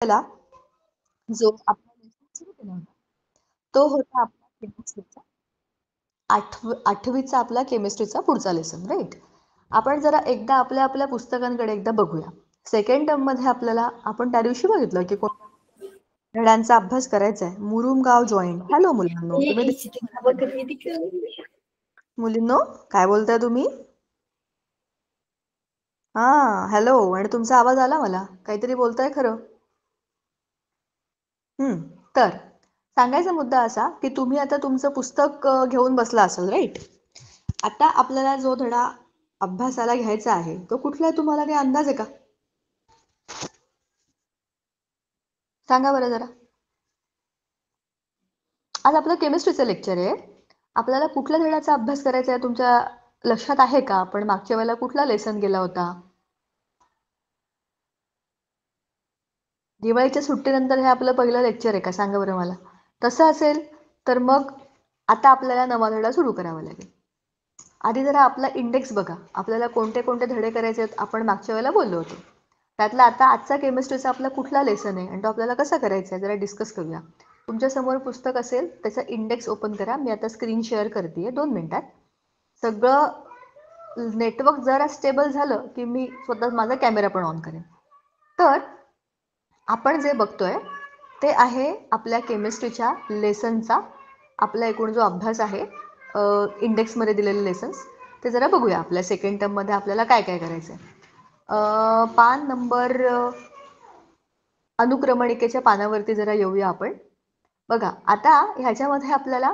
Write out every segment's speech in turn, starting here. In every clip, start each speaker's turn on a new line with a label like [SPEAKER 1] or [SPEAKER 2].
[SPEAKER 1] आपल्याला जो आपला लेसन सुरू केला होता तो होता आपला केमिस्ट्रीचा आठवीचा आपला केमिस्ट्रीचा पुढचा लेसन, राईट. आपण जरा एकदा आपल्या आपल्या पुस्तकांकडे एकदा बघूया. सेकंड टर्म मध्ये आपल्याला आपण त्या दिवशी बघितलं की कोणत्या धड्यांचा अभ्यास करायचा आहे. मुरुमगाव जॉईंट. हॅलो मुलांनो, तुम्ही मुलींनो काय बोलताय तुम्ही? हा, हॅलो. आणि तुमचा आवाज आला मला, काहीतरी बोलताय खरं. हम्म. तर सांगायचा मुद्दा असा की तुम्ही आता तुमचं पुस्तक घेऊन बसला असाल, राईट. आता आपल्याला जो धडा अभ्यासाला घ्यायचा आहे तो कुठला आहे, तुम्हाला काही अंदाज आहे का? सांगा बरं जरा. आज आपलं केमिस्ट्रीचं लेक्चर आहे. आपल्याला कुठल्या धड्याचा अभ्यास करायचा आहे तुमच्या लक्षात आहे का? आपण मागच्या वेळेला कुठला लेसन गेला होता? दिवाळीच्या सुट्टीनंतर हे आपलं पहिलं लेक्चर आहे का? सांगा बरं मला. तसं असेल तर मग आता आपल्याला नवा धडा सुरू करावा लागेल. आधी जरा आपला इंडेक्स बघा. आपल्याला कोणते कोणते धडे करायचे आहेत आपण मागच्या वेळेला बोललो होतो. त्यातला आता आजचा केमिस्ट्रीचा आपला कुठला लेसन आहे आणि तो आपल्याला कसा करायचा आहे जरा डिस्कस करूया. तुमच्या समोर पुस्तक असेल त्याचा इंडेक्स ओपन करा. मी आता स्क्रीन शेअर करते 2 मिनिटात. सगळं नेटवर्क जरा स्टेबल झालं की मी स्वतः माझा कॅमेरा पण ऑन करेन. तर आपण जे बघतोय ते आहे आपल्या केमिस्ट्रीच्या लेसनचा आपला एकूण जो अभ्यास आहे, इंडेक्समध्ये दिलेले लेसन्स ते जरा बघूया. आपल्या सेकंड टर्ममध्ये आपल्याला काय काय करायचं आहे. पान नंबर अनुक्रमणिकेच्या पानावरती जरा येऊया आपण. बघा आता ह्याच्यामध्ये आपल्याला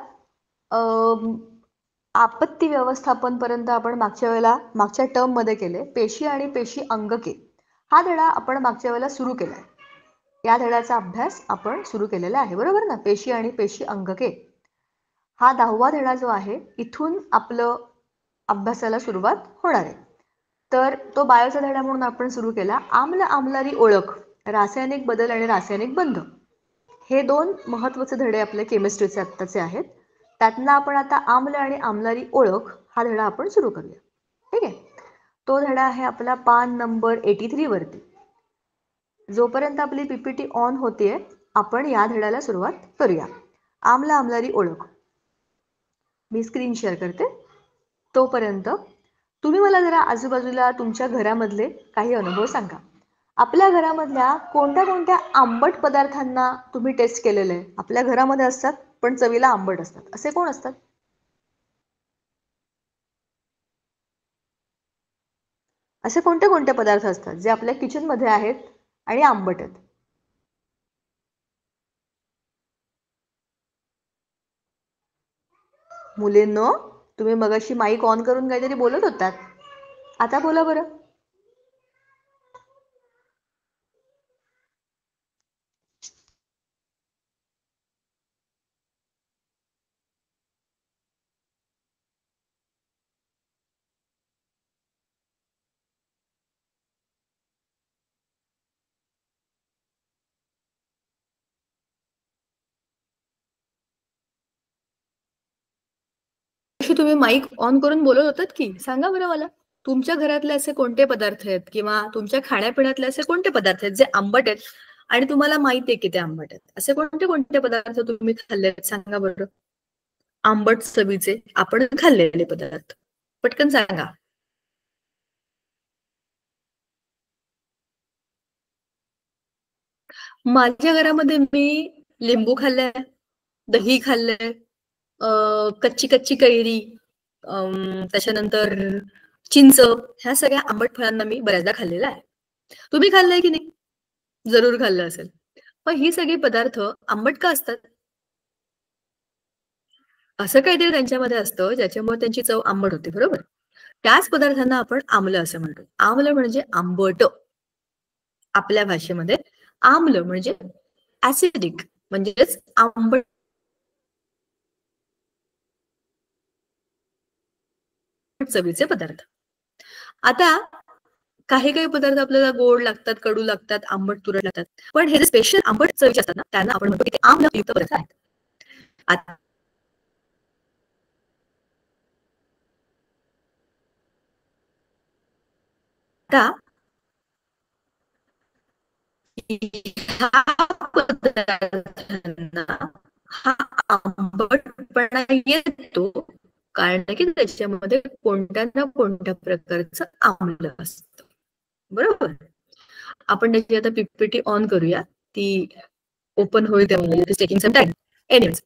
[SPEAKER 1] आपत्ती व्यवस्थापनपर्यंत आपण मागच्या वेळेला मागच्या टर्ममध्ये केले. पेशी आणि पेशी अंगके हा धडा आपण मागच्या वेळेला सुरू केला आहे. या धड्याचा अभ्यास आपण सुरू केलेला आहे, बरोबर ना. पेशी आणि पेशी अंगके हा 10वा धडा जो आहे, इथून आपलं अभ्यासाला सुरुवात होणार आहे. तर तो बायोचा धडा म्हणून आपण सुरू केला. आम्ल आम्लारी ओळख, रासायनिक बदल आणि रासायनिक बंध हे 2 महत्वाचे धडे आपल्या केमिस्ट्रीचे आत्ताचे आहेत. त्यातनं आपण आता आम्ल आणि आम्लारी ओळख हा धडा आपण सुरू करूया. ठीक आहे. तो धडा आहे आपला पान नंबर 83 वरती. जोपर्यंत आपली पीपीटी ऑन होतीये आपण या धड्याला सुरुवात करूया. आम्ल आम्लारी ओळख. मी स्क्रीन शेअर करते. तोपर्यंत तुम्ही मला जरा आजूबाजूला तुमच्या घरामधले काही अनुभव सांगा. आपल्या घरामधल्या कोणत्या कोणत्या आंबट पदार्थांना तुम्ही टेस्ट केलेलं आहे? आपल्या घरामध्ये असतात पण चवीला आंबट असतात, असे कोण असतात? असे कोणते कोणते पदार्थ असतात जे आपल्या किचनमध्ये आहेत आणि आंबट आहेत? मुलींनो, तुम्ही मगाशी माईक ऑन करून काहीतरी बोलत होतात, आता बोला बरं. तुम्ही माईक ऑन करून बोलत होतात की, सांगा बरं मला. तुमच्या घरातले असे कोणते पदार्थ आहेत किंवा तुमच्या खाण्यापिण्यातले असे कोणते पदार्थ आहेत जे आंबट आहेत आणि तुम्हाला माहिती आहे की ते आंबट आहेत? असे कोणते कोणते पदार्थ तुम्ही खाल्ले आहेत सांगा बरं. आंबट चवीचे आपण खाल्लेले पदार्थ पटकन सांगा. माझ्या घरामध्ये मी लिंबू खाल्लंय, दही खाल्लंय, कच्ची कच्ची कैरी, त्याच्यानंतर चिंच, ह्या सगळ्या आंबट फळांना मी बऱ्याचदा खाल्लेला आहे. तुम्ही खाल्लंय की नाही? जरूर खाल्लं असेल. पण ही सगळी पदार्थ आंबट का असतात? असं काहीतरी त्यांच्यामध्ये असतं ज्याच्यामुळे त्यांची चव आंबट होते, बरोबर. त्याच पदार्थांना आपण आम्ल असं म्हणतो. आम्ल म्हणजे आंबट आपल्या भाषेमध्ये. आम्ल म्हणजे ऍसिडिक म्हणजेच आंबट चवीचे पदार्थ. आता काही काही पदार्थ आपल्याला गोड लागतात, कडू लागतात, आंबट तुरट लागतात. पण हे जे स्पेशल आंबट चवीचे असतात ना त्यांना आपण म्हणतो की ते आम्लयुक्त पदार्थ आहेत. आता ह्या पदार्थांना हा आंबटपणा येतो, कारण की त्याच्यामध्ये कोणत्या ना कोणत्या प्रकारचं आम्ल असतं. बरोबर. आपण त्याची आता पीपीटी ऑन करूया, ती ओपन होईल तेव्हा टेकिंग सम टाइम. एनिवेज,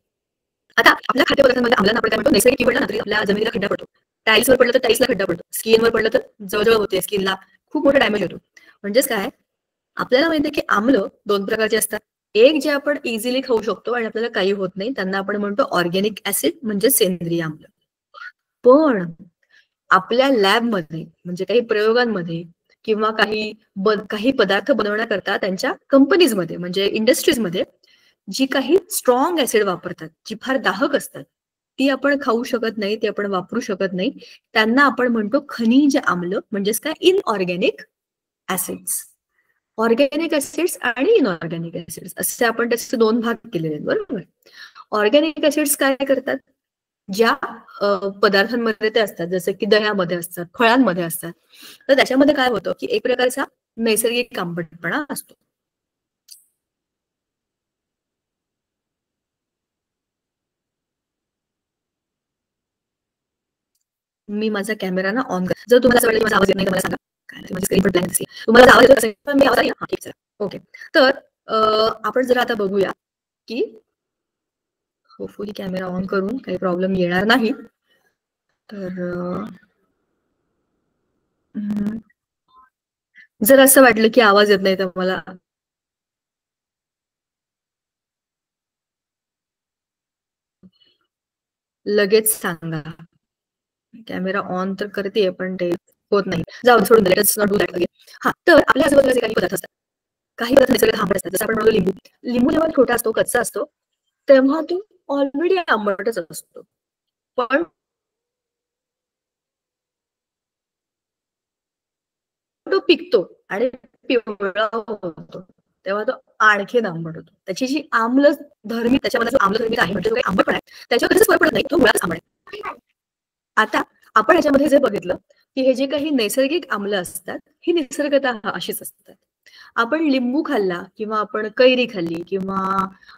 [SPEAKER 1] आता आपल्या खाद्यपदार्थांमध्ये आम्लांना आपण काय म्हणतो, नैसर्गिक पडलं ना तरी आपल्या जमिनीला खड्डा पडतो. टाईल्सवर पडलं तर टाईल्सला खड्डा पडतो, स्किनवर पडलं तर जळजळ होते, स्किनला खूप मोठा डॅमेज होतो. म्हणजेच काय, आपल्याला माहिती आहे की आम्ल दोन प्रकारचे असतात. एक जे आपण इझिली खाऊ शकतो आणि आपल्याला काही होत नाही, त्यांना आपण म्हणतो ऑर्गॅनिक ऍसिड म्हणजे सेंद्रिय आम्ल. पण आपल्या लॅबमध्ये म्हणजे काही प्रयोगांमध्ये किंवा काही पदार्थ बनवण्याकरता त्यांच्या कंपनीजमध्ये म्हणजे इंडस्ट्रीजमध्ये जी काही स्ट्रॉंग ऍसिड वापरतात, जी फार दाहक असतात, ती आपण खाऊ शकत नाही, ती आपण वापरू शकत नाही. त्यांना आपण म्हणतो खनिज आम्ल, म्हणजेच काय, इनऑर्गॅनिक ऍसिड्स. ऑर्गॅनिक ऍसिड्स आणि इनऑर्गॅनिक ऍसिड्स असे आपण त्याचे दोन भाग केलेले आहेत. बरोबर. ऑर्गॅनिक ऍसिड्स काय करतात, ज्या पदार्थांमध्ये ते असतात, जसं की दह्यामध्ये असतात, फळांमध्ये असतात, तर त्याच्यामध्ये काय होतं की एक प्रकारचा नैसर्गिक आंबटपणा असतो. मी माझा कॅमेरा ना ऑन कर. जर तुम्हाला असं वाटलं की माझा आवाज येत नाही तर मला सांगा. काय माझी स्क्रीन पण ब्लँक दिसते. तुम्हाला आवाज येतो असेल तर मी आवाज आहे. ठीक आहे. ओके. तर आपण जर आता बघूया की होपफुली कॅमेरा ऑन करून काही प्रॉब्लेम येणार नाही. तर जर असं वाटलं की आवाज येत नाही तर मला लगेच सांगा. कॅमेरा ऑन तर करते पण ते होत नाही. जाऊ सोडून दे. Let's not do that again. हा, तर आपल्या आजूबाजूला जे काही पदार्थ असतात, काही पदार्थ निसर्गात आंबट असतात. जसं आपण म्हणतो लिंबू. लिंबू जेव्हा छोटा असतो, कच्चा असतो, तेव्हा तो ऑलरेडी आंबटच असतो. पण तो पिकतो आणि पिवळा होतो, तेव्हा तो आणखीन आंबट होतो. त्याची जी आम्ल धर्मी, त्याच्यामध्ये जो आम्लधर्मी आहे म्हणजे जो काही आंबटपणा आहे, त्याच्यावर कधीच फरक पडत नाही, तो मुळात आंबट आहे. आता आपण याच्यामध्ये जे बघितलं की हे जे काही नैसर्गिक आम्ल असतात, ही निसर्गतः अशीच असतात. आपण लिंबू खाल्ला किंवा आपण कैरी खाल्ली किंवा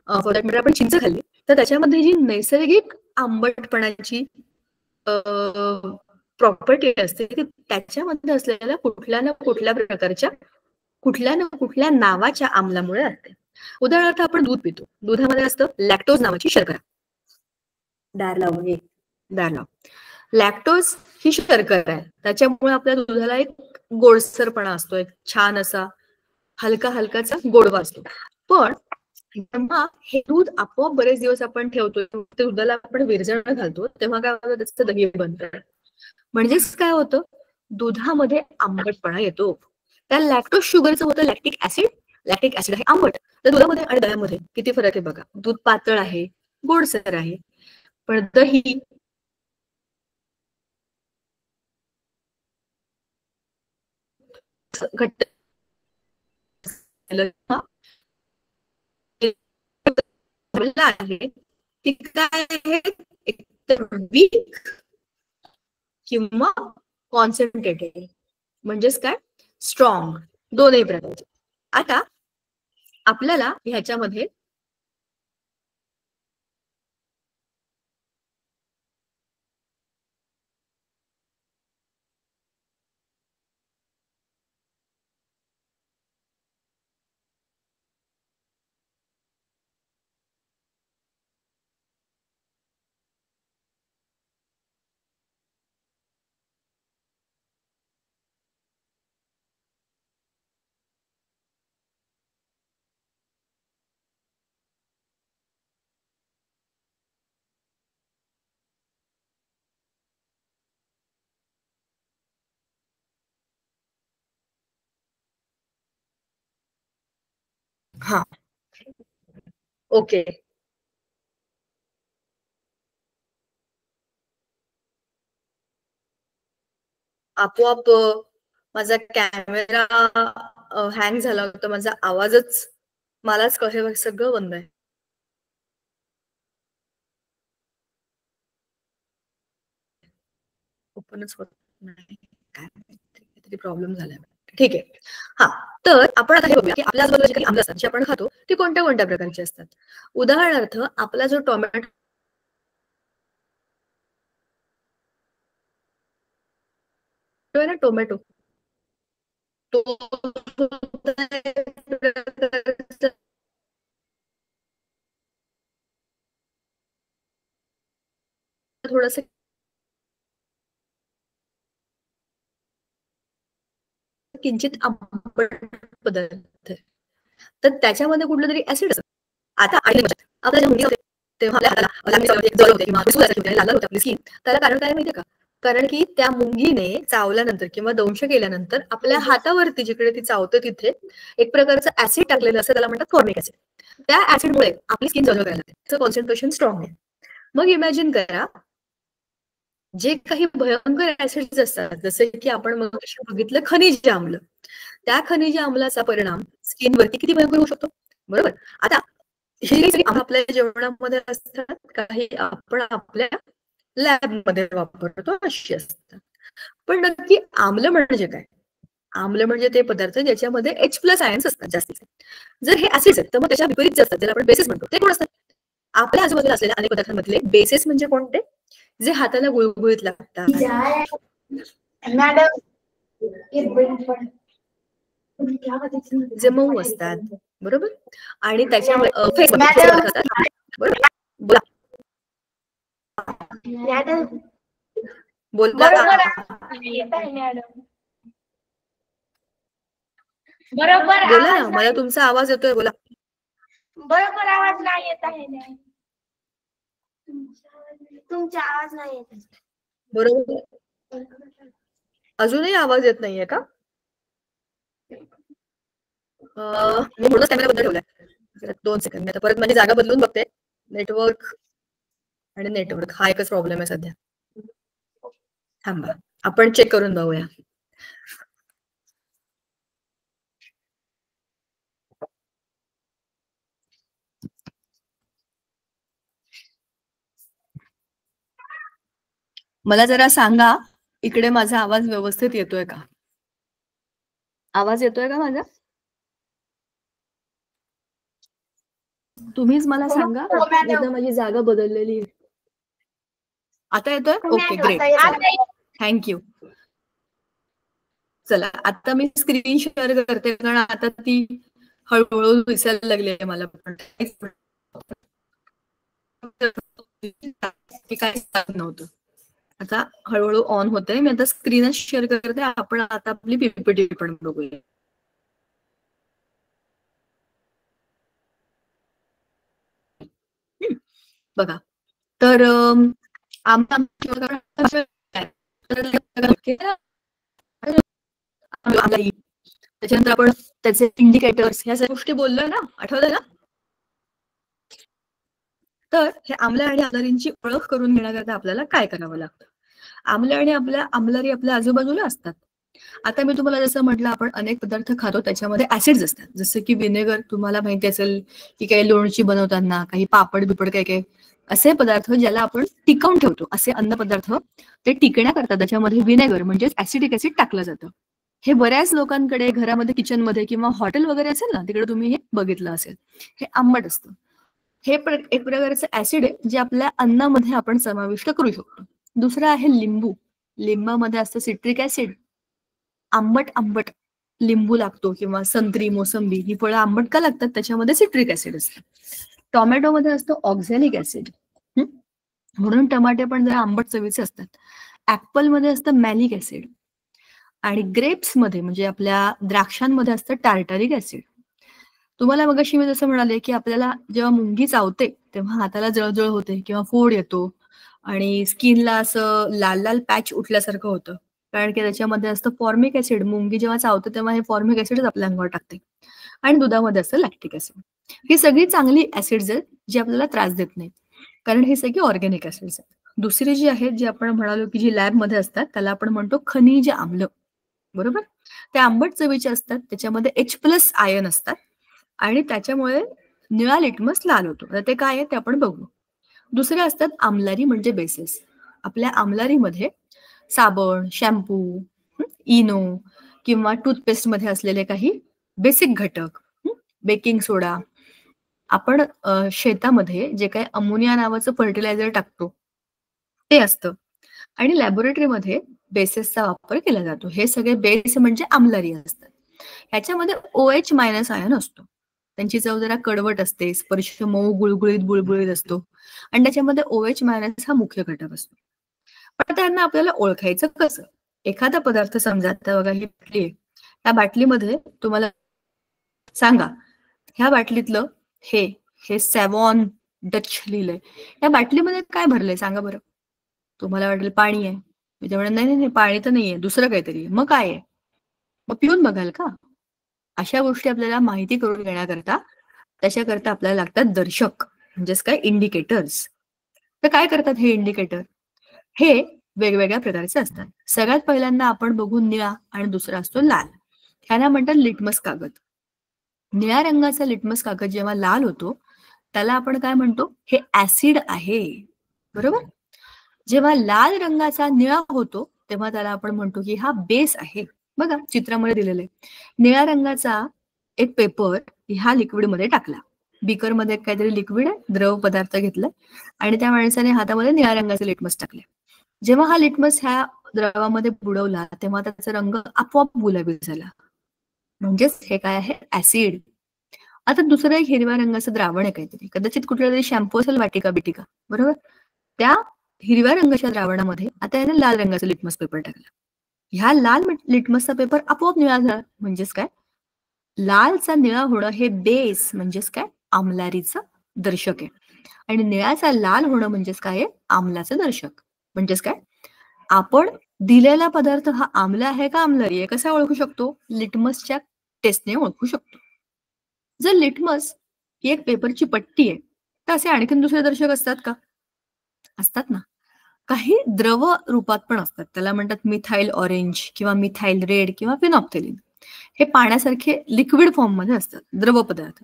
[SPEAKER 1] फॉर दॅट मॅटर आपण चिंच खाल्ली, तर त्याच्यामध्ये जी नैसर्गिक आंबटपणाची प्रॉपर्टी असते ती त्याच्यामध्ये असलेल्या कुठल्या ना कुठल्या प्रकारच्या, कुठल्या ना कुठल्या नावाच्या आम्लामुळे असते. उदाहरणार्थ आपण दूध पितो, दुधामध्ये असतं लॅक्टोज नावाची शर्करा. दार लाव हे, दार लाव. लॅक्टोज ही शर्करा आहे, त्याच्यामुळे आपल्या दुधाला एक गोडसरपणा असतो, एक छान असा हलका हलकाचा गोडवा असतो. पण जेव्हा हे दूध आपोआप बरेच दिवस आपण ठेवतो, दुधाला आपण विरजण घालतो, तेव्हा काय होतं, त्याचं दही बनतं. म्हणजेच काय होतं, दुधामध्ये आंबटपणा येतो. त्या लॅक्टोज शुगरचं होतं लॅक्टिक ऍसिड. लॅक्टिक ऍसिड आहे आंबट. तर दुधामध्ये आणि दह्यामध्ये किती फरक आहे बघा. दूध पातळ आहे, गोडसर आहे, पण दही घट्ट आहे, ती काय आहे, एकतर वीक किंवा कॉन्सन्ट्रेटेड, म्हणजेच काय, स्ट्रॉंग, दोन्ही प्रकारचे. आता आपल्याला ह्याच्यामध्ये हा, ओके, आपोआप माझा कॅमेरा हँग झाला होता, माझा आवाजच मलाच कळे, सगळं बंद आहे. ओपनच होत नाही, काय काहीतरी प्रॉब्लेम झालाय. ठीक आहे. हा, तर आपण आता हे बघूया की आपल्या आजूबाजूला जे काही आंबे असतात जे आपण खातो ते कोणत्या कोणत्या प्रकारचे असतात. उदाहरणार्थ आपला जो टोमॅटो आहे ना, टोमॅटो तो थोडस किंचित आंबट पदार्थ आहे. तर त्याच्यामध्ये कुठलं तरी ऍसिड असतं. आता आपल्या ज्या मुंगी होते तेव्हा आपल्या हाताला जळ होते किंवा लाल होते आपली स्किन, त्याला कारण काय माहितीये का? कारण की त्या मुंगीने चावल्यानंतर किंवा दंश केल्यानंतर आपल्या हातावरती जिकडे ती चावते तिथे एक प्रकारचं ऍसिड टाकलेलं असतं, त्याला म्हणतात फॉर्मिक ऍसिड. त्या ऍसिडमुळे आपली स्किन जळजळ करायला लागते, त्याचं कॉन्सन्ट्रेशन स्ट्रॉंग आहे. मग इमॅजिन करा जे काही भयंकर ऍसिड्स असतात जसे की आपण मग बघितलं खनिज आम्ल, त्या खनिज आम्लाचा परिणाम स्किनवरती किती भयंकर होऊ शकतो. बरोबर. आता ही आपल्या जेवणामध्ये असतात, काही आपण आपल्या लॅबमध्ये वापरतो अशी असतात. पण नक्की आम्ल म्हणजे काय? आम्ल म्हणजे ते पदार्थ ज्याच्यामध्ये H+ आयन्स असतात जास्तीचे. जर हे ऍसिड्स आहेत तर मग त्याच्या विपरीत असतात ज्याला आपण बेसिस म्हणतो, ते कोण असतात? आपल्या आजूबाजूला असलेल्या अनेक पदार्थांमधले बेसिस म्हणजे कोणते? जे हाताला गुळगुळीत लागतात, जे मऊ असतात. बरोबर. आणि त्याच्यामध्ये फेस बरोबर. बोला बोला
[SPEAKER 2] बरोबर
[SPEAKER 1] बोला ना, मला तुमचा आवाज येतोय, बोला.
[SPEAKER 2] बरोबर आवाज नाही येत आहे. तुमचा आवाज नाही येत.
[SPEAKER 1] बरोबर. अजूनही आवाज येत नाहीये का? मी म्हणूनच कॅमेरा बंद ठेवलाय. 2 सेकंद. आता परत माझी जागा बदलून बघते. नेटवर्क आणि नेटवर्क हा एकच प्रॉब्लेम आहे सध्या. थांबा, आपण चेक करून बघूया. मला जरा सांगा, इकडे माझा आवाज व्यवस्थित येतोय का? आवाज येतोय का माझा? तुम्हीच मला सांगा, एकदा माझी जागा बदललेली आहे. आता येतोय? Okay, great. थँक्यू. चला, आता मी स्क्रीन शेअर करते, कारण आता ती हळूहळू दिसायला लागली आहे मला पण. काय नव्हतं. आता हळूहळू ऑन होते. मी आता स्क्रीनच शेअर करते. आपण आता आपली पीपीटी पण बघूया. बघा, तर त्याच्यानंतर आपण त्याचे इंडिकेटर्स ह्या सगळ्या गोष्टी बोललोय ना, आठवलंय ना? तर हे आम्ल आणि आम्लारींची ओळख करून घेण्याकरता आपल्याला काय करावं लागतं? आम्ल आणि आम्लारी आपल्या आजूबाजूला असतात. आता मी तुम्हाला जसं म्हटलं, आपण अनेक पदार्थ खातो त्याच्यामध्ये ऍसिड्स असतात. जसं की विनेगर तुम्हाला माहिती असेल की काही लोणची बनवताना, काही पापड बिपड काय काय असे पदार्थ ज्याला आपण टिकवून ठेवतो, असे अन्नपदार्थ ते टिकण्याकरता त्याच्यामध्ये विनेगर म्हणजे ऍसिडिक ऍसिड टाकलं जातं. हे बऱ्याच लोकांकडे घरामध्ये किचनमध्ये किंवा हॉटेल वगैरे असेल ना, तिकडे तुम्ही हे बघितलं असेल. हे आंबट असतं. हे एक प्रकारचं ऍसिड आहे जे आपल्या अन्नामध्ये आपण समाविष्ट करू शकतो. दुसरं आहे लिंबू. लिंबामध्ये असतं सिट्रिक ऍसिड. आंबट लिंबू लागतो किंवा संत्री, मोसंबी ही फळं आंबट का लागतात? त्याच्यामध्ये सिट्रिक ऍसिड असतं. टोमॅटोमध्ये असतं ऑक्झॅलिक ऍसिड, म्हणून टमाटे पण जरा आंबट चवीचे असतात. ऍपलमध्ये असतं मॅलिक ऍसिड आणि ग्रेप्समध्ये म्हणजे आपल्या द्राक्षांमध्ये असतं टार्टारिक ऍसिड. तुम्हाला मगाशी मी जसं म्हणाले की आपल्याला जेव्हा मुंगी चावते तेव्हा हाताला जळजळ होते किंवा फोड येतो आणि स्किनला असं लाल लाल पॅच उठल्यासारखं होतं, कारण की त्याच्यामध्ये असतं फॉर्मिक ऍसिड. मुंगी जेव्हा चावते तेव्हा हे फॉर्मिक ऍसिडच आपल्या अंगावर टाकते. आणि दुधामध्ये असतं लॅक्टिक ऍसिड. ही सगळी चांगली ऍसिड्स आहेत जी आपल्याला त्रास देत नाहीत, कारण हे सगळी ऑर्गॅनिक ऍसिड्स आहेत. दुसरी जी आहेत जी आपण म्हणालो की जी लॅबमध्ये असतात त्याला आपण म्हणतो खनिज आम्ल. बरोबर. ते आंबट चवीचे असतात, त्याच्यामध्ये H+ आयन असतात आणि त्याच्यामुळे निळा लिटमस लाल होतो. तर ते काय आहे ते आपण बघू. दुसरे असतात आम्लारी म्हणजे बेसिस. आपल्या आम्लारीमध्ये साबण, शॅम्पू, इनो किंवा टूथपेस्टमध्ये असलेले काही बेसिक घटक, बेकिंग सोडा. आपण शेतामध्ये जे काही अमोनिया नावाचं फर्टिलायझर टाकतो ते असतं आणि लॅबोरेटरीमध्ये बेसेसचा वापर केला जातो. हे सगळे बेस म्हणजे आम्लरी असतात. ह्याच्यामध्ये OH मायनस आयन असतो. त्यांची चव जरा कडवट असते, स्पर्श मऊ गुळगुळीत बुळबुळीत असतो आणि त्याच्यामध्ये OH मायनस हा मुख्य घटक असतो. पण त्यांना आपल्याला ओळखायचं कसं? एखादा पदार्थ समजा, आता बघा ही बाटली आहे, त्या बाटलीमध्ये तुम्हाला सांगा ह्या बाटलीतलं हे हे सॅव्हॉन डच लिहिलंय, या बाटलीमध्ये काय भरलंय सांगा बरं. तुम्हाला वाटेल पाणी आहे, मी ते म्हणेन नाही नाही पाणी तर नाहीये, दुसरं काहीतरी. मग काय आहे? मग पिऊन बघाल का? अशा गोष्टी आपल्याला माहिती करून घेण्याकरता त्याच्याकरता आपल्याला लागतात दर्शक, म्हणजेच काय इंडिकेटर्स. तर काय करतात हे इंडिकेटर? हे वेगवेगळ्या प्रकारचे असतात. सगळ्यात पहिल्यांदा आपण बघू निळा आणि दुसरा असतो लाल. ह्याला म्हणतात लिटमस कागद. निळ्या रंगाचा लिटमस कागद जेव्हा लाल होतो त्याला आपण काय म्हणतो? हे ऍसिड आहे, बरोबर. जेव्हा लाल रंगाचा निळा होतो तेव्हा त्याला आपण म्हणतो की हा बेस आहे. बघा चित्रामध्ये दिलेलं आहे, निळ्या रंगाचा एक पेपर ह्या लिक्विडमध्ये टाकला, बीकरमध्ये काहीतरी लिक्विड आहे, द्रव पदार्थ घेतलाय आणि त्या माणसाने हातामध्ये निळ्या रंगाचे लिटमस टाकले. जेव्हा हा लिटमस ह्या द्रवामध्ये बुडवला तेव्हा त्याचा रंग आपोआप गुलाबी झाला, म्हणजेच हे काय आहे? ऍसिड. आता दुसरं एक हिरव्या रंगाचं द्रावण आहे काहीतरी, कदाचित कुठला तरी शॅम्पू असेल, वाटिका बिटिका, बरोबर. त्या हिरव्या रंगाच्या द्रावणामध्ये आता याने लाल रंगाचा लिटमस पेपर टाकला. ह्या लाल लिटमसचा पेपर आपोआप निळा झाला, म्हणजेच काय? लालचा निळा होणं हे बेस म्हणजेच काय? आम्लारीचं दर्शक आहे. आणि निळाचा लाल होणं म्हणजेच काय आहे? आम्लाचं दर्शक. म्हणजेच काय? आपण दिलेला पदार्थ हा आम्ल आहे का आम्लारी आहे कसा ओळखू शकतो? लिटमसच्या टेस्टने ओळखू शकतो. जर लिटमस ही एक पेपरची पट्टी आहे तर असे आणखीन दुसरे दर्शक असतात का? असतात ना. काही द्रव रूपात पण असतात, त्याला म्हणतात मिथाइल ऑरेंज किंवा मिथाइल रेड किंवा फिनॉप्थेलिन. हे पाण्यासारखे लिक्विड फॉर्म मध्ये असतात, द्रव पदार्थ.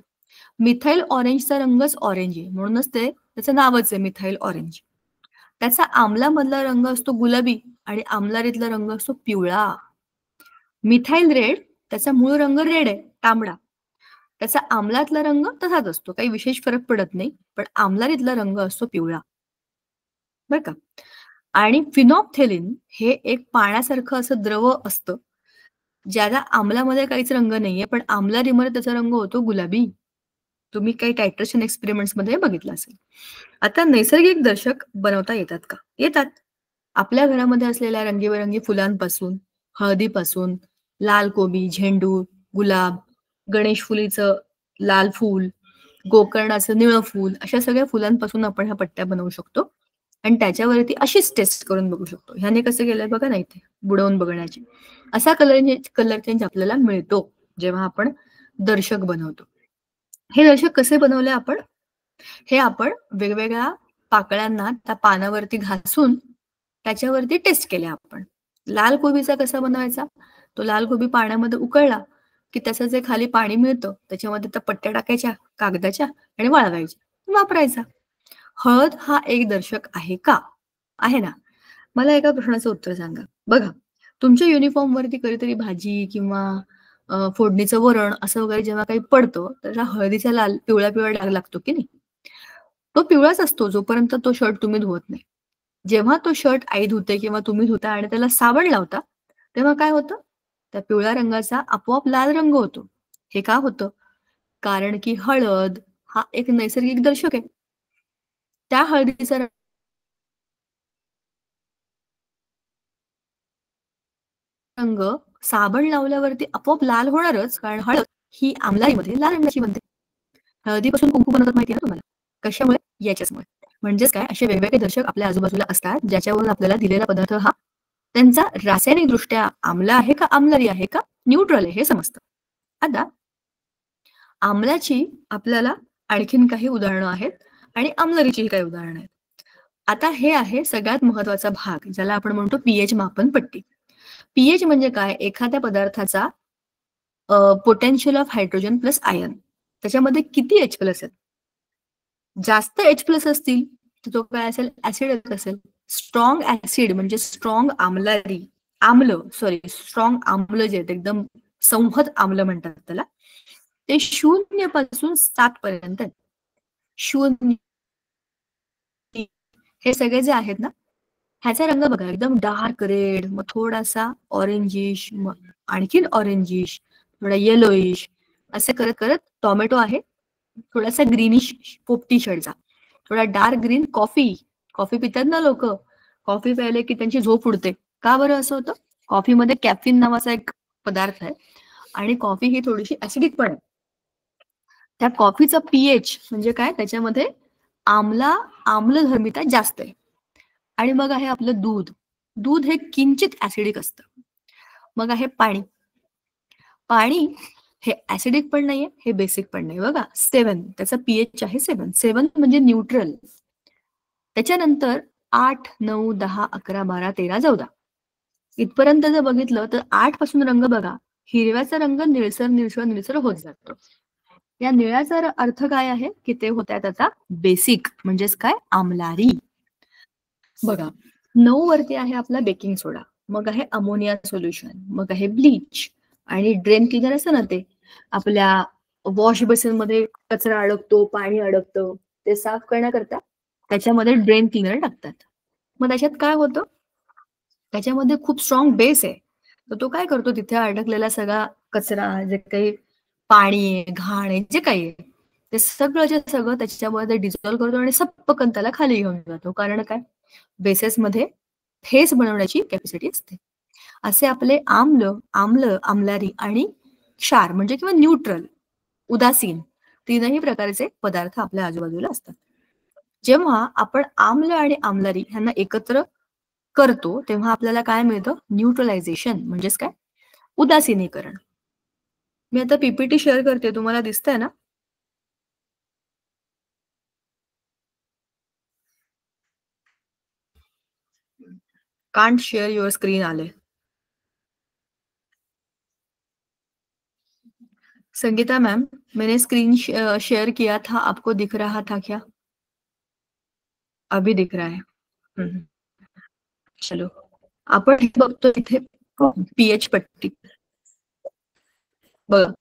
[SPEAKER 1] मिथाइल ऑरेंजचा रंगच ऑरेंज आहे, म्हणूनच त्याचं नावच आहे मिथाइल ऑरेंज. त्याचा आम्लामधला रंग असतो गुलाबी आणि आम्लारीतला रंग असतो पिवळा. मिथाइल रेड त्याचा मूळ रंग रेड आहे, तांबडा. त्याचा आम्लातला रंग तसाच असतो, काही विशेष फरक पडत नाही, पण आम्लारीतला रंग असतो पिवळा, बर का. आणि फिनॉप्थेलिन हे एक पाण्यासारखं असं द्रव असतं ज्याला आम्लामध्ये काहीच रंग नाहीये, पण आम्लारीमध्ये त्याचा रंग होतो गुलाबी. तुम्ही काही टायट्रेशन एक्सपेरिमेंट्स मध्ये बघितलं असेल. आता नैसर्गिक दर्शक बनवता येतात का? येतात. आपल्या घरामध्ये असलेल्या रंगीबेरंगी फुलांपासून, हळदीपासून, लाल कोबी, झेंडू, गुलाब, गणेश फुलीचं लाल फूल, गोकर्णाचं निळं फूल, अशा सगळ्या फुलांपासून आपण ह्या पट्ट्या बनवू शकतो आणि त्याच्यावरती अशीच टेस्ट करून बघू शकतो. ह्याने कसं केलंय बघा ना, इथे बुडवून बघण्याची. असा कलर चेंज आपल्याला मिळतो जेव्हा आपण दर्शक बनवतो. हे दर्शक कसे बनवले आपण? हे आपण वेगवेगळ्या पाकळ्यांना त्या पानावरती घासून त्याच्यावरती टेस्ट केले आपण. लाल कोबीचा कसा बनवायचा? तो लाल कोबी पाण्यामध्ये उकळला की त्याचं जे खाली पाणी मिळतं त्याच्यामध्ये त्या पट्ट्या टाकायच्या कागदाच्या आणि वाळवायच्या, वापरायचा. हळद हा एक दर्शक आहे का? आहे ना. मला एका प्रश्नाचं उत्तर सांगा. बघा, तुमच्या युनिफॉर्म वरती कधीतरी भाजी किंवा फोडणीचं वरण असं वगैरे जेव्हा काही पडतं त्याला हळदीचा लाल पिवळा पिवळा डाग लागतो की नाही? तो पिवळाच असतो जोपर्यंत तो शर्ट तुम्ही धुवत नाही. जेव्हा तो शर्ट आई धुते किंवा तुम्ही धुता आणि त्याला साबण लावता तेव्हा काय होतं? त्या पिवळ्या रंगाचा आपोआप लाल रंग होतो. हे का होतं? कारण की हळद हा एक नैसर्गिक दर्शक आहे. त्या हळदीचा रंग साबण लावल्यावरती आपोआप लाल होणारच, कारण हळद ही आम्लाईमध्ये लाल रंगाची बनते. हळदीपासून कुंकू बनवतात माहिती आहे ना तुम्हाला? कशामुळे? याच्याचमुळे. म्हणजेच काय, असे वेगवेगळे दर्शक आपल्या आजूबाजूला असतात ज्याच्यावरून आपल्याला दिलेला पदार्थ हा त्यांचा रासायनिक दृष्ट्या आम्ल आहे का आम्लरी आहे का न्यूट्रल आहे हे समजतं. आता आम्लाची आपल्याला आणखीन काही उदाहरणं आहेत आणि आम्लरीची काही उदाहरणं आहेत. आता हे आहे सगळ्यात महत्वाचा भाग ज्याला आपण म्हणतो पीएच मापन पट्टी. पीएच म्हणजे काय? एखाद्या पदार्थाचा potential of hydrogen plus ion, त्याच्यामध्ये किती H प्लस आहेत. जास्त H प्लस असतील तर तो काय असेल? ऍसिड असेल. स्ट्रॉंग ऍसिड म्हणजे स्ट्रॉंग आम्लारी आम्ल, सॉरी स्ट्रॉंग आम्ल जे आहेत एकदम संहत आम्ल म्हणतात त्याला, ते 0 पासून 7 पर्यंत आहेत. 0 हे सगळे जे आहेत ना, ह्याचा रंग बघा एकदम डार्क रेड, मग थोडासा ऑरेंजिश, मग आणखीन ऑरेंजिश, थोडा येलोइश, असे करत करत टोमॅटो आहे थोडासा ग्रीनिश पोपटी शेडचा, थोडा डार्क ग्रीन कॉफी. कॉफी पितात ना लोक, कॉफी प्यायले की त्यांची झोप उडते. का बरं असं होतं? कॉफीमध्ये कॅफिन नावाचा एक पदार्थ आहे आणि कॉफी ही थोडीशी ऍसिडिक पण आहे. त्या कॉफीचा पीएच म्हणजे काय, त्याच्यामध्ये आम्लधर्मिता जास्त आहे. आणि मग आहे आपलं दूध. दूध हे किंचित ऍसिडिक असतं. मग आहे पाणी. पाणी हे ऍसिडिक पण नाहीये, हे बेसिक पण नाही. बघा 7, त्याचा पीएच आहे 7. 7 म्हणजे न्यूट्रल. त्याच्यानंतर 8, 9, 10, 11, 12, 13, 14 इथपर्यंत जर बघितलं तर 8 पासून रंग बघा, हिरव्याचा रंग निळसर निळसर निळसर होत जातो. या निळ्याचा अर्थ काय आहे की ते होत आहेत आता बेसिक, म्हणजेच काय, आम्लारी. बघा 9 वरती आहे आपला बेकिंग सोडा, मग आहे अमोनिया सोल्युशन, मग आहे ब्लीच आणि ड्रेन क्लिनर असतं ना, ते आपल्या वॉश बेसिन मध्ये कचरा अडकतो, पाणी अडकतं, ते साफ करण्याकरता त्याच्यामध्ये ड्रेन क्लिनर टाकतात. मग त्याच्यात काय होतं, त्याच्यामध्ये खूप स्ट्रॉंग बेस आहे, तर तो काय करतो, तिथे अडकलेला सगळा कचरा, जे काही पाणी आहे, घाण आहे, जे काही आहे, ते सगळं त्याच्यामध्ये डिझॉल्व्ह करतो आणि सपकन त्याला खाली घेऊन जातो. कारण काय, बेसेसमध्ये फेस बनवण्याची कॅपॅसिटी असते. असे आपले आम्लारी आणि क्षार म्हणजे किंवा न्यूट्रल, उदासीन, तीनही प्रकारचे पदार्थ आपल्या आजूबाजूला असतात. जेव्हा आपण आम्ल आणि आम्लारी ह्यांना एकत्र करतो तेव्हा आपल्याला काय मिळतं, न्यूट्रलायझेशन, म्हणजेच काय, उदासीनीकरण. मी आता पीपीटी शेअर करते, तुम्हाला दिसतंय ना? कांट शेयर योर स्क्रीन आले. संगीता मैम, मैंने स्क्रीन शेयर किया था, आपको दिख रहा था क्या? अभी दिख रहा है. हम्म. चलो, आपण बघतो इथे पीएच पट्टी बघा,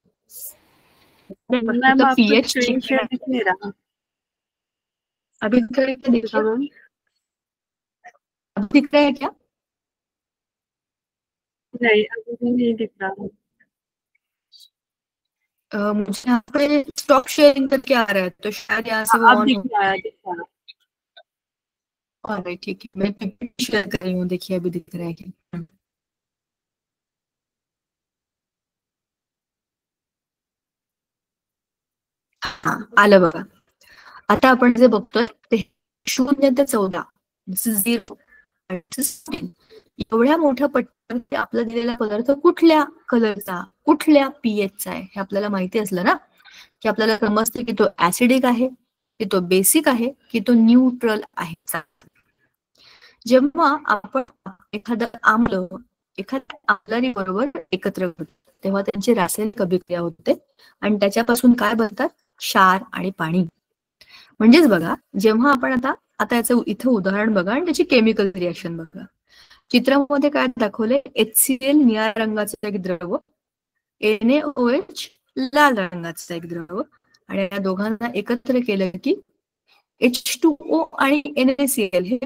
[SPEAKER 3] मैम आपको
[SPEAKER 1] पीएच
[SPEAKER 3] स्क्रीन शेयर दिख नहीं रहा।
[SPEAKER 1] अभी दिख रहा है क्या? देखिए,
[SPEAKER 3] मैम
[SPEAKER 1] अब दिख रहा है क्या?
[SPEAKER 3] नहीं, अभी भी नहीं दिख रहा।
[SPEAKER 1] मुझे यहाँ पे स्टॉप शेयरिंग करके आ रहा है, तो शायद यहाँ से वो
[SPEAKER 3] अब
[SPEAKER 1] ऑन
[SPEAKER 3] दिख
[SPEAKER 1] हो.
[SPEAKER 3] रहा है, दिख रहा है।
[SPEAKER 1] ऑलराइट, ठीक है, मैं पीपीटी शेयर कर रही हूँ, देखिए अभी दिख रहा है क्या? हा, आलं बघा. आता आपण जे बघतोय ते 0 ते 14, 0 एवढ्या मोठ्या पट्टीवरती आपला दिलेला पदार्थ कुठल्या कलरचा, कुठल्या पीएचचा आहे हे आपल्याला माहिती असलं ना, की आपल्याला समजते की तो ऍसिडिक आहे, की तो बेसिक आहे, की तो न्यूट्रल आहे. जेव्हा आपण एखादं एखाद्या आम्लारी बरोबर एकत्र करतो तेव्हा त्यांची रासायनिक अभिक्रिया होते आणि त्याच्यापासून काय बनतात, क्षार आणि पाणी. म्हणजेच बघा, जेव्हा आपण आता आता याचं इथं उदाहरण बघा आणि त्याची केमिकल रिएक्शन बघा. चित्रामध्ये काय दाखवले, HCl निळ्या रंगाचं एक द्रव, NaOH लाल रंगाचं एक द्रव, आणि या दोघांना एकत्र केलं की H2O आणि NaCl हे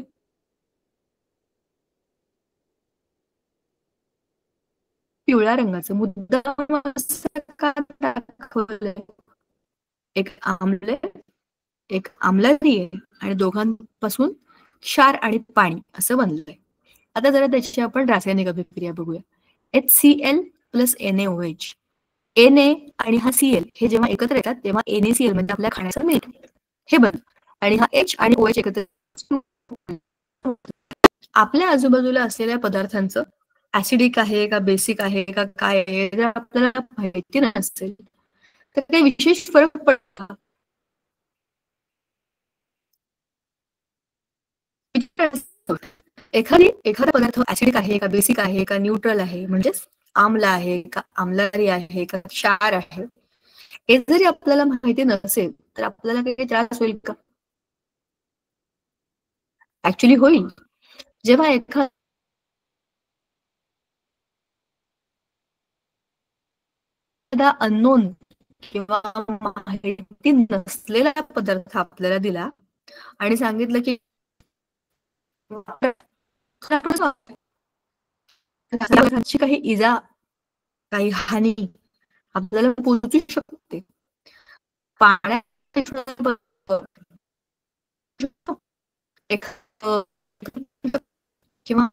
[SPEAKER 1] पिवळ्या रंगाचं. मुद्दाम असं का दाखवलंय? एक आम्लारी आहे आणि दोघांपासून क्षार आणि पाणी असं बनलंय. आता जरा त्याची आपण रासायनिक अभिक्रिया बघूया. HCl प्लस NaOH, Na आणि हा Cl हे जेव्हा एकत्र येतात तेव्हा NaCl म्हणजे आपल्या खाण्याचं मीठ हे बनतं, आणि हा H आणि OH एकत्र आपल्या आजूबाजूला असलेल्या पदार्थांचं ऍसिडिक आहे का बेसिक आहे का काय आहे जर आपल्याला माहिती नसेल तर काही विशेष फरक पडतो. एखादा पदार्थ ऍसिडिक आहे का बेसिक आहे का न्यूट्रल आहे, म्हणजेच आम्ल आहे का आम्लारी आहे का क्षार आहे, हे जरी आपल्याला माहिती नसेल तर आपल्याला काही त्रास होईल का? ऍक्च्युली होईल. जेव्हा एखादा अननोन किंवा माहिती नसलेला पदार्थ आपल्याला दिला आणि सांगितलं की काही इजा, काही हानी आपल्याला पोहोचू शकते. पाण्यात किंवा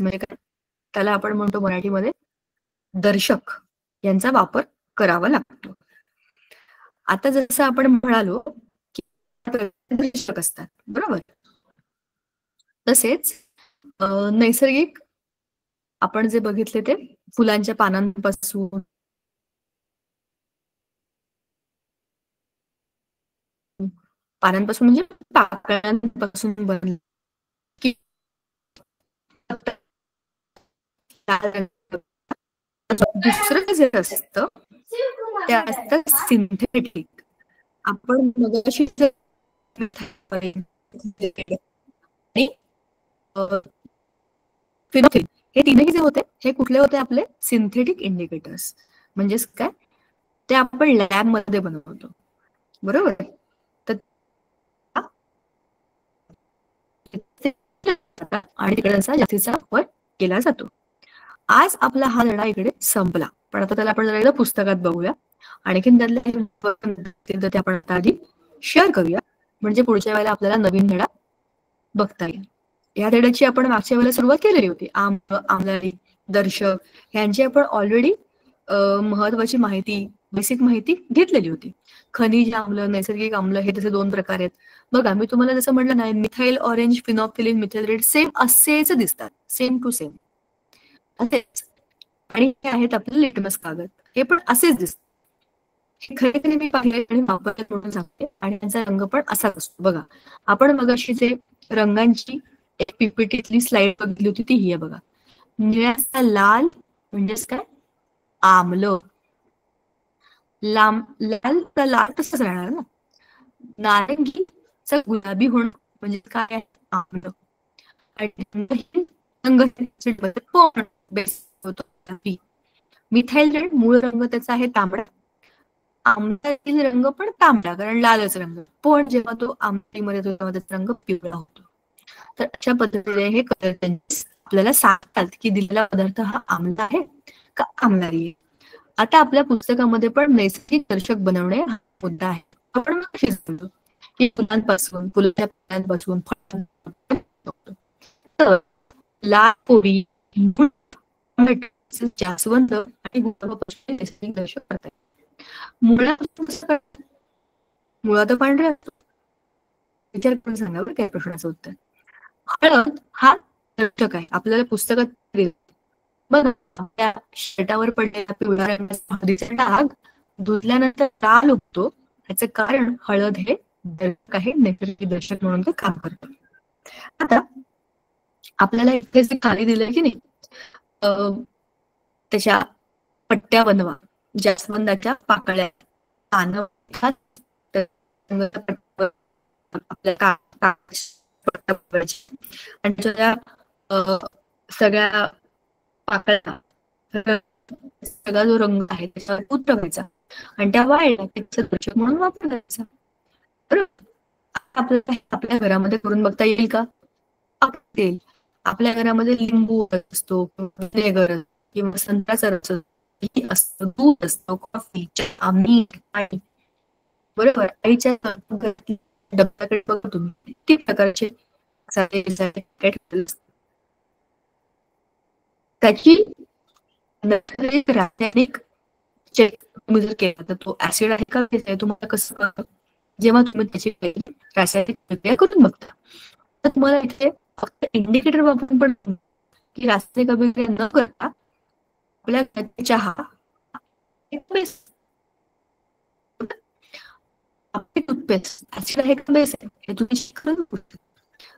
[SPEAKER 1] म्हणजे त्याला आपण म्हणतो मराठीमध्ये दर्शक यांचा वापर करावा लागतो. आता जसं आपण म्हणालो की दर्शक असतात, बरोबर. तसेच नैसर्गिक आपण जे बघितले ते फुलांच्या पानांपासून, म्हणजे पाकळ्यांपासून बनले की दुसरं जे असतं ते असतं सिंथेटिक. आपण मगाशी फिनोल हे तीनही जे होते हे कुठले होते आपले सिंथेटिक इंडिकेटर्स. म्हणजेच काय, ते आपण लॅब मध्ये बनवतो, बरोबर. तर आणि तिकडे असा जास्तीचा वापर केला जातो. आज आपला हा धडा इकडे संपला, पण आता त्याला आपण जरा पुस्तकात बघूया. आणखीन त्यातले ते आपण आता आधी शेअर करूया, म्हणजे पुढच्या वेळेला आपल्याला नवीन धडा बघता येईल. या धड्याची आपण मागच्या वेळेला सुरुवात केलेली होती. आमदारी, दर्शक यांची आपण ऑलरेडी महत्वाची माहिती, बेसिक माहिती घेतलेली होती. खनिज आम्ल, नैसर्गिक आम्ल हे त्याचे 2 प्रकार आहेत. बघा, मी तुम्हाला जसं म्हटलं नाही, methyl orange, phenolphthalein, methyl red same असेच दिसतात, सेम टू सेम असेच. आणि हे आहेत आपले लिटमस कागद, हे पण असेच दिसतात. हे खरे मी पाहिले आणि वापरतात म्हणून सांगते. आणि त्यांचा रंग पण असाच असतो. बघा, आपण मगाशी जे रंगांची एक पीपीटीतली स्लाइड बघितली होती ती ही आहे बघा. निळ्याचा लाल म्हणजेच काय, आम्ल. लाल तर लाल तसंच राहणार ना. नारंगीचा गुलाबी होणं म्हणजे काय आहे, आम्ल. आणि मिथाइल रेड मूळ रंग त्याचा आहे तांबडा. आमल्यातील रंग पण तांबडा, कारण लालच रंग. पण जेव्हा तो आमटीमध्ये येतो तेव्हा त्याचा रंग पिवळा होतो. तर अशा पद्धतीने हे आपल्याला सांगतात की दिलेला पदार्थ हा आम्ल आहे का आम्लारी आहे. आता आपल्या पुस्तकामध्ये पण नैसर्गिक दर्शक बनवणे हा मुद्दा आहे. आपण की फुलांपासून, फुलाच्या पानांपासून, तर लाल पोळी, जास्वंद आणि गुलाबापासून नैसर्गिक दर्शक करतात. मुळापासून कसं करतात? मुळा तर पांढरा असतो. विचार करून सांगा बरं काय प्रश्नाचं उत्तर. हळद हा दर्शक आहे, आपल्याला पुस्तकात बघा. आपल्या शर्टावर पडलेला पिवळा रंगाचा हळदीचा डाग धुतल्यानंतर लाल उठतो. याचं कारण हळद हे दर्शक आहे, नैसर्गिक दर्शक म्हणून ते काम करतं. आता आपल्याला इथे जे खाली दिलंय की नाही, त्याच्या पट्ट्या बनवा. जास्वंदाच्या पाकळ्या, पानं आपल्या आणि त्याच्या सगळ्या पाकळ्या, सगळा जो रंग आहे त्याच्यावर उतरवायचा आणि त्या वाळल्या त्याचं दर्शक म्हणून वापरायचा. बरोबर. आपल्या घरामध्ये करून बघता येईल का? येईल. आपल्या घरामध्ये लिंबू असतो, व्हिनेगर किंवा संत्र्याचा रस असतो, दूध असतं, कॉफी, चहा, मीठ, पाणी. बरोबर. आईच्या डब्याकडे बघा तुम्ही, किती प्रकारचे त्याची रासायनिक चेक तुम्ही जर केला तर तो ऍसिड आहे का बेस आहे तुम्हाला कसं कळतं? जेव्हा तुम्ही त्याची रासायनिक प्रक्रिया करून बघता. तर तुम्हाला इथे फक्त इंडिकेटर वापरून पण की रासायनिक अभिक्रिया न करता आपल्या चहा बेस, आपली टूथपेस्ट ऍसिड आहे का बेस आहे हे तुम्ही शिकून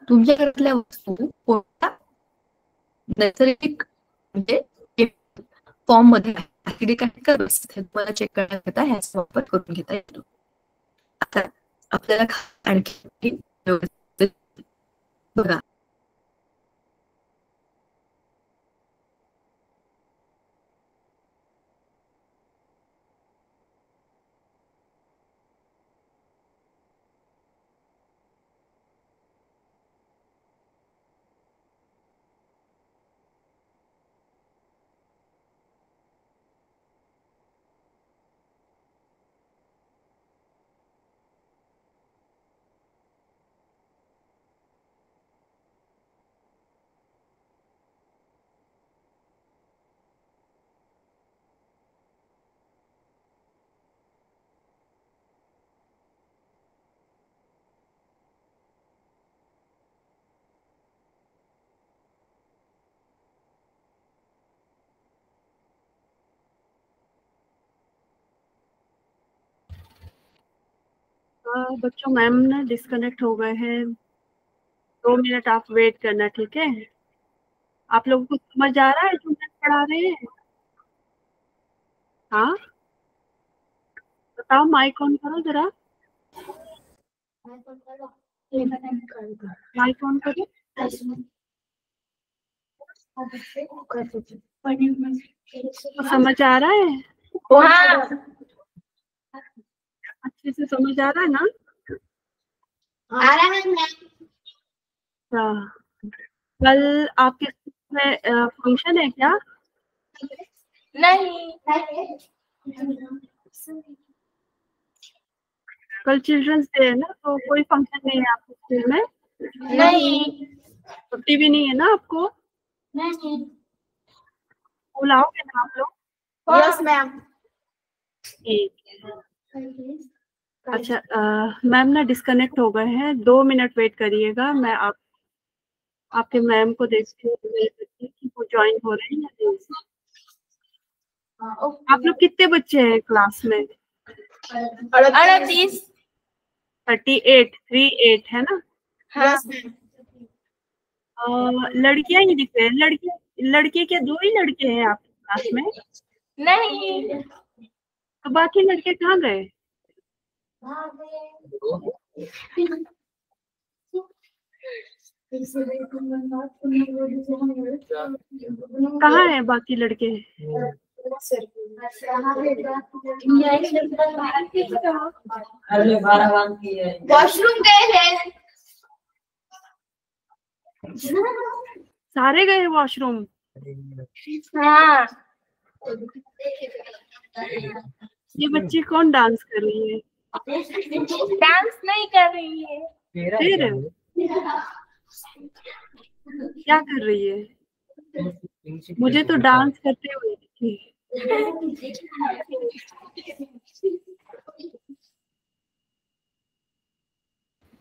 [SPEAKER 1] तुमच्या घरातल्या वस्तू कोणत्या नैसर्गिक म्हणजे फॉर्म मध्ये ऍसिडिक आहे का बेस हे तुम्हाला चेक करण्याकरता ह्याचा वापर करून घेता येतो. आता आपल्याला आणखी बघा,
[SPEAKER 3] बच्चों मैम ना डिस्कनेक्ट हो गए हैं, 2 मिनट आप वेट करना, ठीक है? आप लोगों को समझ आ रहा है जो मैम पढ़ा रहे हैं? हाँ, बताओ, माइक ऑन करो जरा, माइक ऑन करो। तो समझ आ रहा है?
[SPEAKER 2] हाँ,
[SPEAKER 3] अच्छे से समझ आ रहा है ना?
[SPEAKER 2] आ रहा है मैम।
[SPEAKER 3] अच्छा, कल आपके स्कूल में फंक्शन है क्या?
[SPEAKER 2] नहीं,
[SPEAKER 3] कल चिल्ड्रंस डे है ना, तो कोई फंक्शन नहीं है आपके स्कूल में?
[SPEAKER 2] नहीं,
[SPEAKER 3] छुट्टी भी नहीं है ना आपको?
[SPEAKER 2] नहीं।
[SPEAKER 3] स्कूल आओगे ना आप लोग?
[SPEAKER 2] Yes ma'am.
[SPEAKER 3] ठीक है। अच्छा, मैम ना डिस्कनेक्ट हो गए हैं, 2 मिनट वेट करिएगा। मैं आपके मैम को देखती हूँ कि वो ज्वाइन हो रहे हैं या नहीं। आप लोग कितने बच्चे हैं क्लास में?
[SPEAKER 2] 38।
[SPEAKER 3] 38 है ना?
[SPEAKER 2] हाँ,
[SPEAKER 3] लड़कियां ही दिख रहे हैं। लड़के क्या 2 ही लड़के हैं आपके क्लास में?
[SPEAKER 2] नहीं।
[SPEAKER 3] तो बाकी लड़के कहाँ गए? कहाँ है बाकी लड़के?
[SPEAKER 2] वॉशरूम गए हैं।
[SPEAKER 3] सारे गए वॉशरूम?
[SPEAKER 2] हाँ,
[SPEAKER 3] ये बच्ची कौन डांस कर रही है?
[SPEAKER 2] डांस नहीं कर रही है।
[SPEAKER 3] फिर क्या कर रही है? मुझे तो डांस करते हुए दिखी।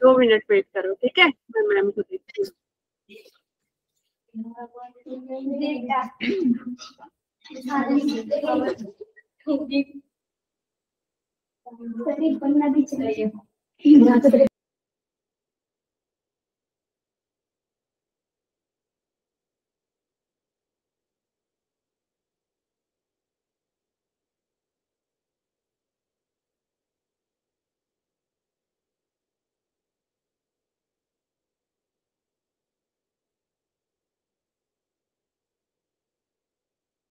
[SPEAKER 3] 2 मिनट वेट करो, ठीक है? मैं मैम को देखती हूँ।
[SPEAKER 2] बनना भी चाहिए।